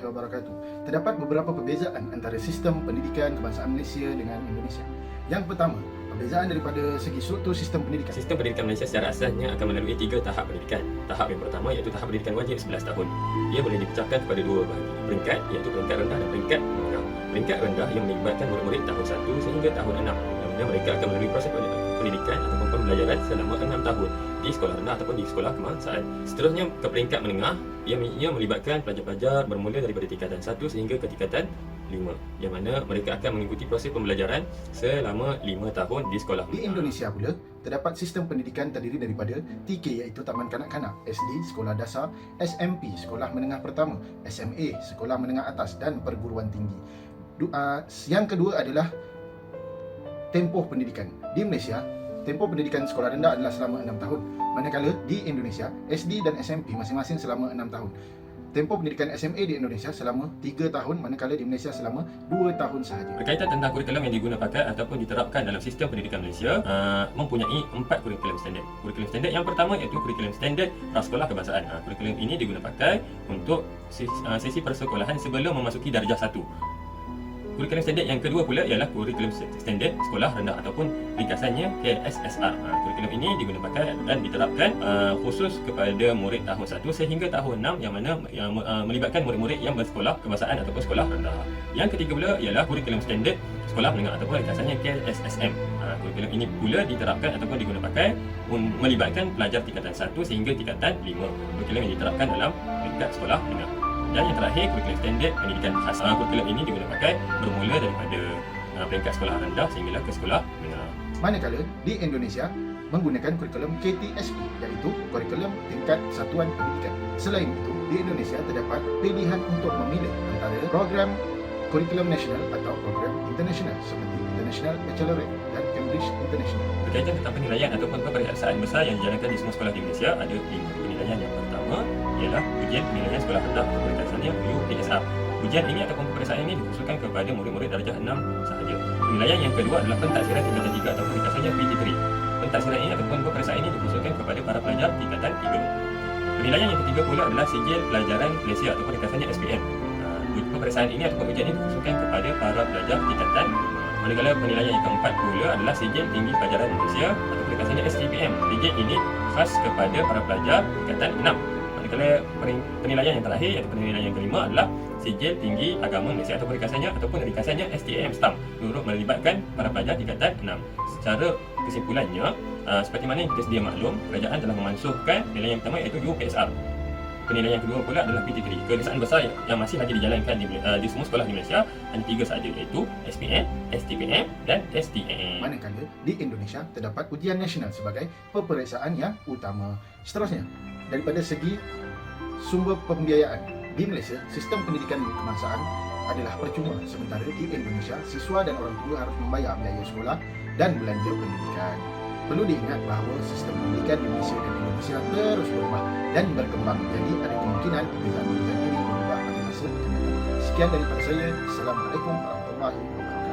warahmatullahi wabarakatuh. Terdapat beberapa perbezaan antara sistem pendidikan kebangsaan Malaysia dengan Indonesia. Yang pertama, perbezaan daripada segi struktur sistem pendidikan. Sistem pendidikan Malaysia secara asasnya akan melalui 3 tahap pendidikan. Tahap yang pertama iaitu tahap pendidikan wajib 11 tahun. Ia boleh dipecahkan kepada 2 bahagi peringkat, iaitu peringkat rendah dan peringkat menengah. Peringkat rendah yang melibatkan murid-murid tahun 1 sehingga tahun 6, di mana mereka akan melalui proses pendidikan ataupun pembelajaran selama 6 tahun di sekolah rendah ataupun di sekolah kebangsaan. Seterusnya ke peringkat menengah, ia melibatkan pelajar-pelajar bermula daripada tingkatan 1 sehingga ke tingkatan 5, yang mana mereka akan mengikuti proses pembelajaran selama 5 tahun di sekolah. Di Indonesia pula, terdapat sistem pendidikan terdiri daripada 3 iaitu Taman Kanak-Kanak, SD, Sekolah Dasar, SMP, Sekolah Menengah Pertama, SMA, Sekolah Menengah Atas dan Perguruan Tinggi. Yang kedua adalah tempoh pendidikan. Di Malaysia, tempoh pendidikan sekolah rendah adalah selama 6 tahun. Manakala di Indonesia, SD dan SMP masing-masing selama 6 tahun. Tempoh pendidikan SMA di Indonesia selama 3 tahun, manakala di Malaysia selama 2 tahun sahaja. Berkaitan tentang kurikulum yang digunakan ataupun diterapkan dalam sistem pendidikan Malaysia, mempunyai 4 kurikulum standard. Kurikulum standard yang pertama iaitu kurikulum standard prasekolah kebangsaan. Kurikulum ini digunakan untuk sesi persekolahan sebelum memasuki darjah 1. Kurikulum standard yang kedua pula ialah kurikulum standard sekolah rendah ataupun ringkasannya KSSR. Kurikulum ini digunakan dan diterapkan khusus kepada murid tahun 1 sehingga tahun 6, yang mana melibatkan murid-murid yang bersekolah kebangsaan ataupun sekolah rendah. Yang ketiga pula ialah kurikulum standard sekolah menengah ataupun ringkasannya KSSM. Kurikulum ini pula diterapkan ataupun digunakan melibatkan pelajar tingkatan 1 sehingga tingkatan 5. Kurikulum yang diterapkan dalam peringkat sekolah menengah. Dan yang terakhir, kurikulum standard pendidikan khas. Kurikulum ini digunakan bermula daripada peringkat sekolah rendah sehinggalah ke sekolah menengah. Manakala di Indonesia menggunakan kurikulum KTSP, iaitu kurikulum tingkat satuan pendidikan. Selain itu, di Indonesia terdapat pilihan untuk memilih antara program kurikulum nasional atau program internasional seperti International Baccalaureate dan Cambridge International. Berkaitan tentang penilaian ataupun peperiksaan besar yang dijalankan di semua sekolah di Malaysia, ada 5 penilaian. Yang pertama ialah ujian penilaian sekolah rendah atau ringkasannya UPSR. Ujian ini ataupun peperiksaan ini dikhususkan kepada murid-murid darjah 6 sahaja. Penilaian yang kedua adalah pentaksiran tingkatan 3 atau ringkasannya PT3. Pentaksiran ini ataupun peperiksaan ini dikhususkan kepada para pelajar tingkatan 3. Penilaian yang ketiga pula adalah sijil pelajaran Malaysia ataupun ringkasannya SPM. Peperiksaan ini ataupun ujian ini dikhususkan kepada para pelajar tingkatan 5. Manakala penilaian yang keempat pula adalah sijil tinggi pelajaran Malaysia ataupun ringkasannya STPM. Sijil ini khas kepada para pelajar tingkatan 6. Manakala penilaian yang terakhir iaitu penilaian yang kelima adalah sijil tinggi agama Malaysia ataupun ringkasannya STM STAM, turut melibatkan para pelajar tingkatan 6. Secara kesimpulannya, seperti mana yang kita sedia maklum, kerajaan telah memansuhkan penilaian yang pertama iaitu UPSR. Penilaian yang kedua pula adalah PT3. Kebiasaan besar yang masih lagi dijalankan di semua sekolah di Malaysia hanya 3 sahaja, iaitu SPM, STPM dan STM. Manakala di Indonesia terdapat ujian nasional sebagai peperiksaan yang utama. Seterusnya, daripada segi sumber pembiayaan, di Malaysia sistem pendidikan kebangsaan adalah percuma, sementara di Indonesia siswa dan orang tua harus membayar biaya sekolah dan belanja pendidikan. Perlu diingat bahawa sistem pendidikan di Malaysia dan Indonesia terus berubah dan berkembang, jadi ada kemungkinan perbezaan ini berubah pada masa akan datang. Sekian daripada saya. Assalamualaikum warahmatullahi wabarakatuh.